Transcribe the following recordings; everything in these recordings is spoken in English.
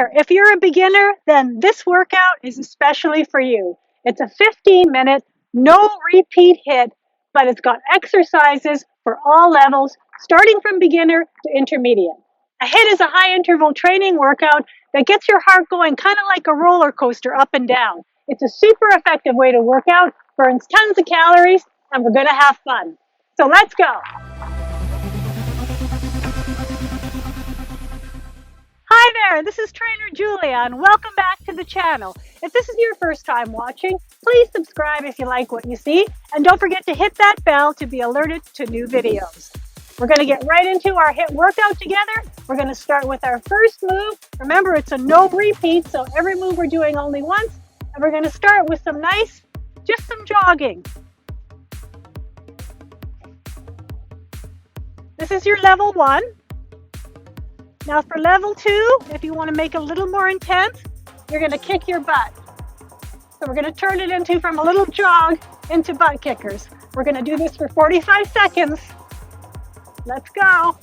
there, if you're a beginner, then this workout is especially for you. It's a 15-minute, no repeat HIIT, but it's got exercises for all levels, starting from beginner to intermediate. A HIIT is a high interval training workout that gets your heart going kind of like a roller coaster up and down. It's a super effective way to work out, burns tons of calories, and we're going to have fun. So let's go. Hi there, this is Trainer Julia, and welcome back to the channel. If this is your first time watching, please subscribe if you like what you see, and don't forget to hit that bell to be alerted to new videos. We're going to get right into our HIIT workout together. We're going to start with our first move. Remember, it's a no repeat, so every move we're doing only once, and we're going to start with some jogging. This is your level 1. Now for level 2, if you want to make it a little more intense, you're going to kick your butt. So we're going to turn it from a little jog into butt kickers. We're going to do this for 45 seconds. Let's go.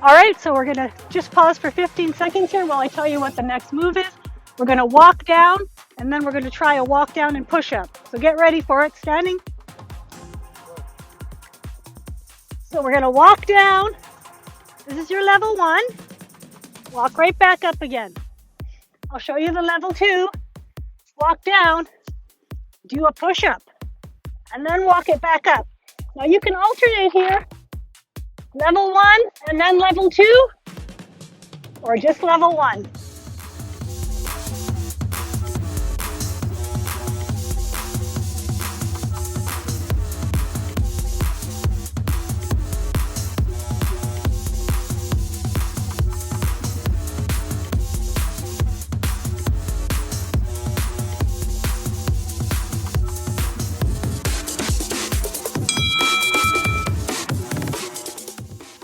All right, so we're gonna just pause for 15 seconds here while I tell you what the next move is. We're gonna walk down, and then we're gonna try a walk down and push up. So get ready for it, standing. So we're gonna walk down. This is your level 1. Walk right back up again. I'll show you the level 2. Walk down, do a push up, and then walk it back up. Now you can alternate here. Level 1 and then level 2, or just level 1.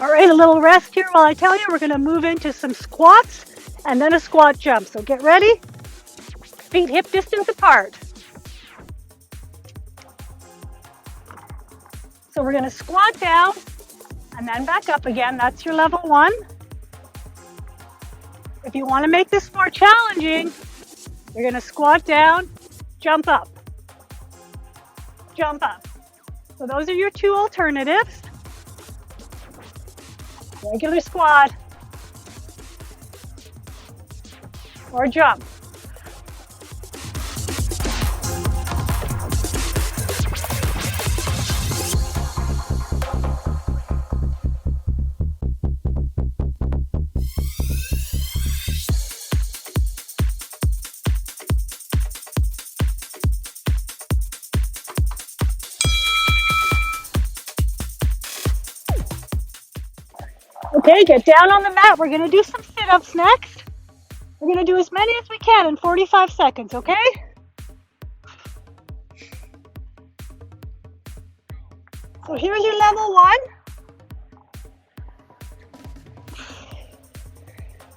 All right, a little rest here while I tell you. We're going to move into some squats and then a squat jump. So get ready. Feet hip distance apart. So we're going to squat down and then back up again. That's your level 1. If you want to make this more challenging, you're going to squat down, jump up, jump up. So those are your 2 alternatives. Regular squat or jump. Okay, get down on the mat. We're going to do some sit-ups next. We're going to do as many as we can in 45 seconds, okay? So here's your level 1.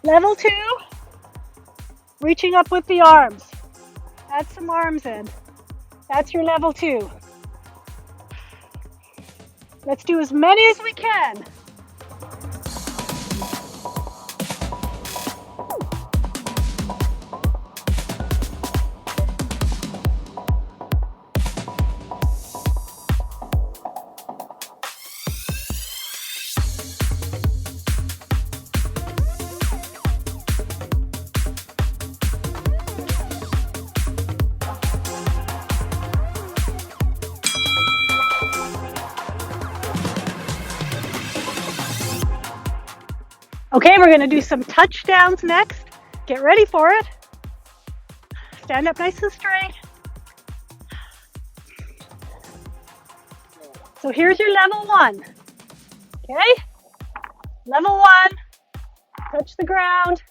Level 2, reaching up with the arms. Add some arms in. That's your level 2. Let's do as many as we can. Okay, we're going to do some touchdowns next. Get ready for it. Stand up nice and straight. So here's your level 1. Okay? Level 1. Touch the ground.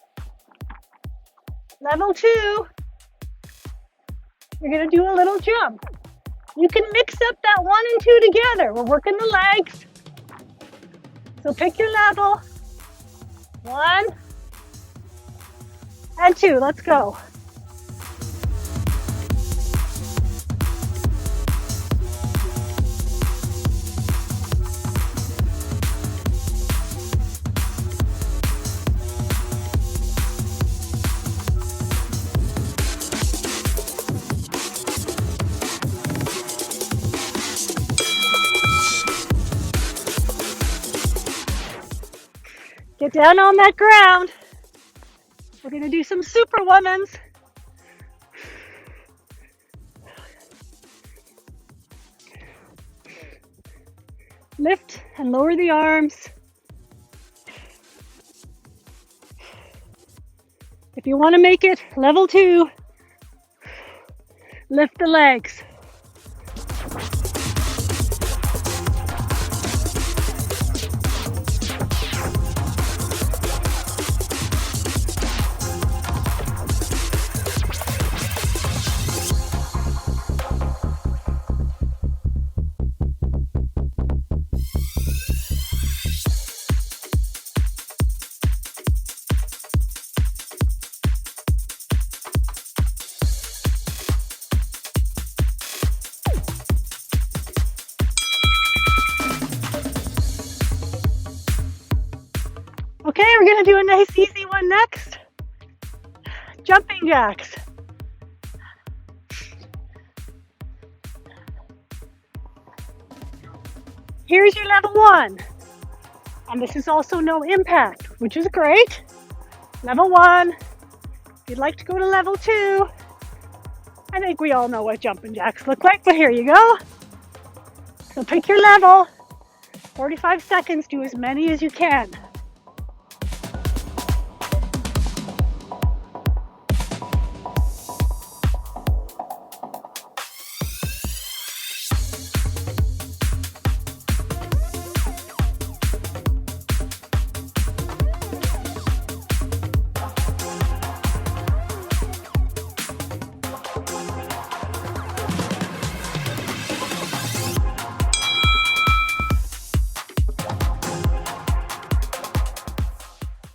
Level 2, you're going to do a little jump. You can mix up that 1 and 2 together. We're working the legs. So pick your level. 1 and 2. Let's go. Get down on that ground. We're going to do some superwomans. Lift and lower the arms. If you want to make it level 2, lift the legs. Okay, we're going to do a nice easy one next. Jumping jacks. Here's your level 1. And this is also no impact, which is great. Level 1. If you'd like to go to level 2, I think we all know what jumping jacks look like, but here you go. So pick your level. 45 seconds, do as many as you can.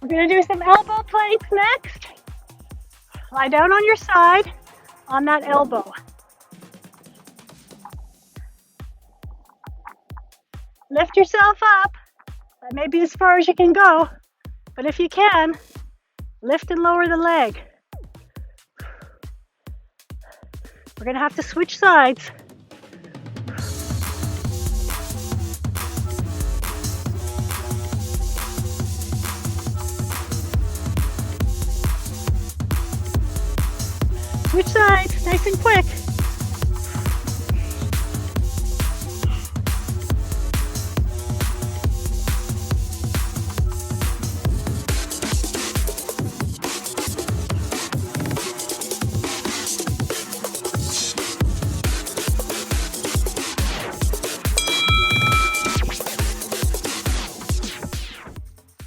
We're going to do some elbow planks next. Lie down on your side on that elbow. Lift yourself up. That may be as far as you can go, but if you can, lift and lower the leg. We're going to have to switch sides. Switch sides, nice and quick.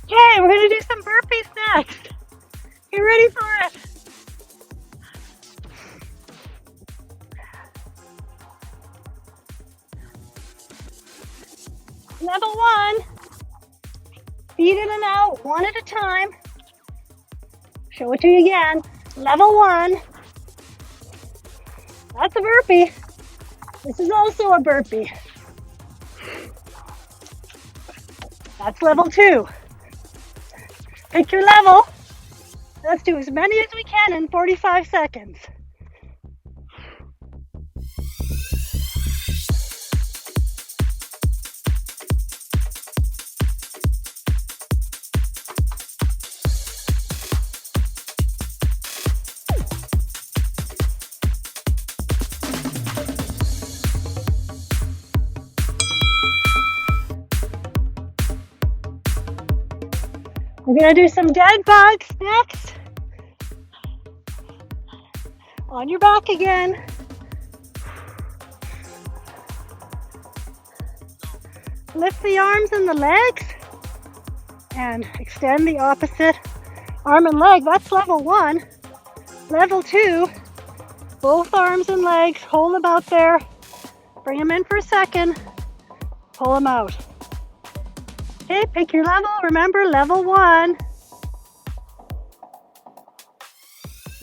Okay, we're going to do some burpees next. Get ready for it. Level 1, feet in and out, one at a time. Show it to you again. Level 1, that's a burpee. This is also a burpee. That's level 2. Pick your level. Let's do as many as we can in 45 seconds. We're going to do some dead bugs next. On your back again. Lift the arms and the legs and extend the opposite arm and leg. That's level 1. Level 2, both arms and legs, hold them out there. Bring them in for a second, pull them out. Okay, pick your level. Remember, level 1,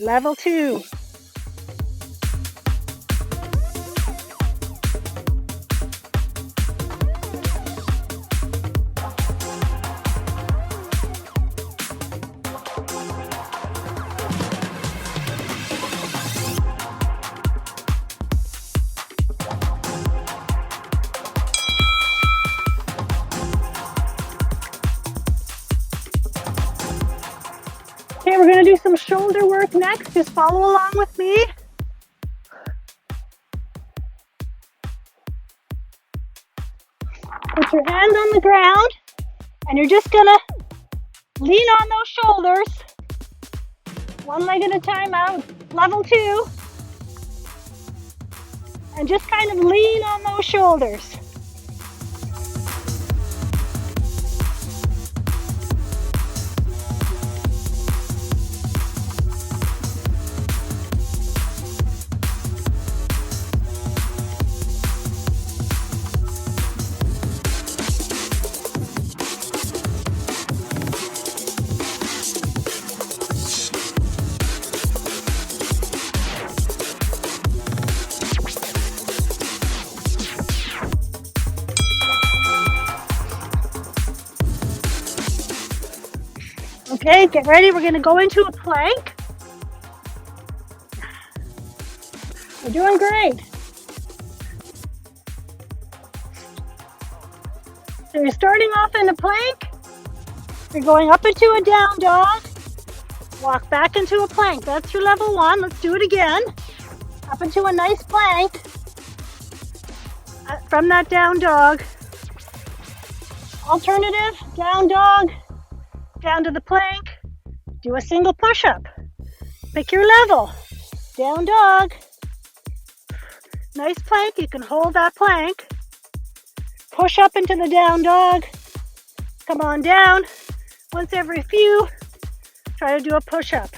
level 2. Okay, we're going to do some shoulder work next. Just follow along with me. Put your hands on the ground, and you're just going to lean on those shoulders. One leg at a time out. Level 2. And just kind of lean on those shoulders. Okay, get ready. We're going to go into a plank. We're doing great. So you're starting off in a plank. You're going up into a down dog. Walk back into a plank. That's your level 1. Let's do it again. Up into a nice plank. From that down dog. Alternative, down dog. Down to the plank, do a single push-up. Pick your level. Down dog. Nice plank, you can hold that plank. Push up into the down dog. Come on down. Once every few, try to do a push-up.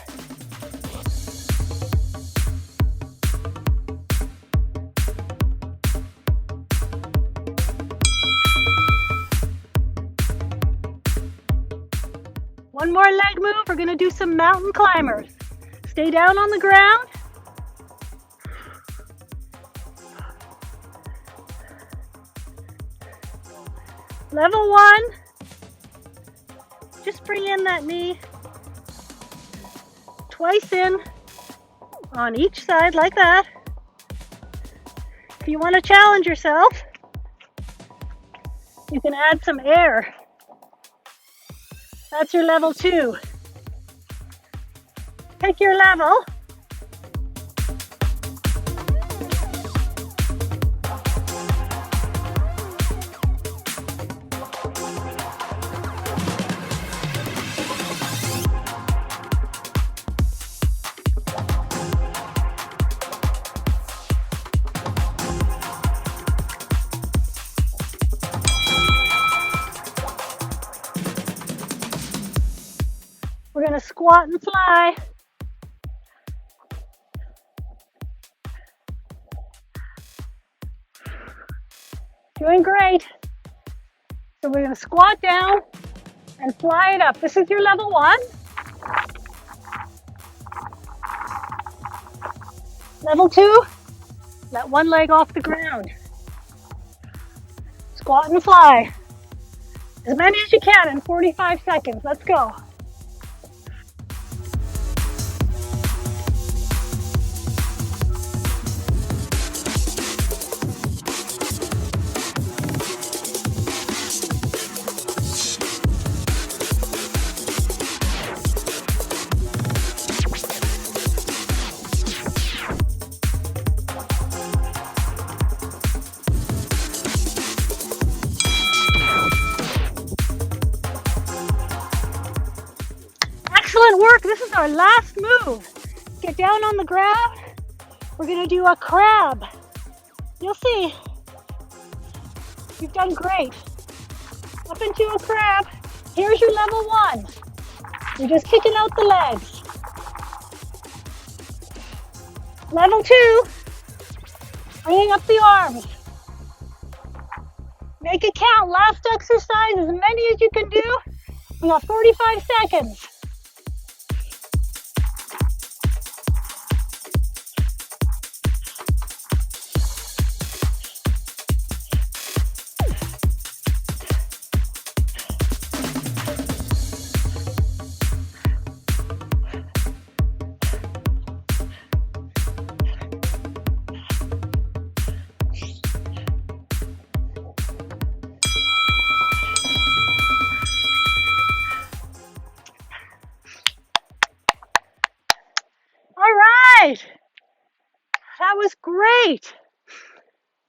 One more leg move. We're going to do some mountain climbers. Stay down on the ground. Level 1. Just bring in that knee. Twice in on each side like that. If you want to challenge yourself, you can add some air. That's your level 2. Pick your level. We're going to squat and fly. Doing great. So we're going to squat down and fly it up. This is your level 1. Level 2, let one leg off the ground. Squat and fly. As many as you can in 45 seconds. Let's go. Excellent work. This is our last move. Get down on the ground. We're going to do a crab. You'll see. You've done great. Up into a crab. Here's your level 1. You're just kicking out the legs. Level 2, bringing up the arms. Make it count. Last exercise, as many as you can do. We got 45 seconds. All right, that was great.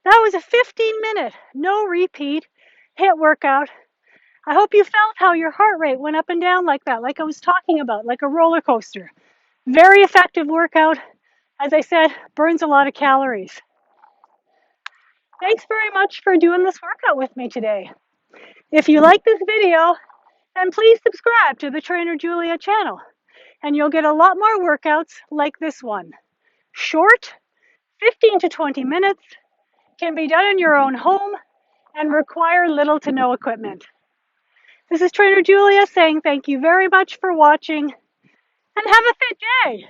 That was a 15-minute, no repeat HIIT workout. I hope you felt how your heart rate went up and down like that, like I was talking about, like a roller coaster. Very effective workout. As I said, burns a lot of calories. Thanks very much for doing this workout with me today. If you like this video, then please subscribe to the Trainer Julia channel, and you'll get a lot more workouts like this one. Short, 15 to 20 minutes, can be done in your own home, and require little to no equipment. This is Trainer Julia saying thank you very much for watching, and have a fit day.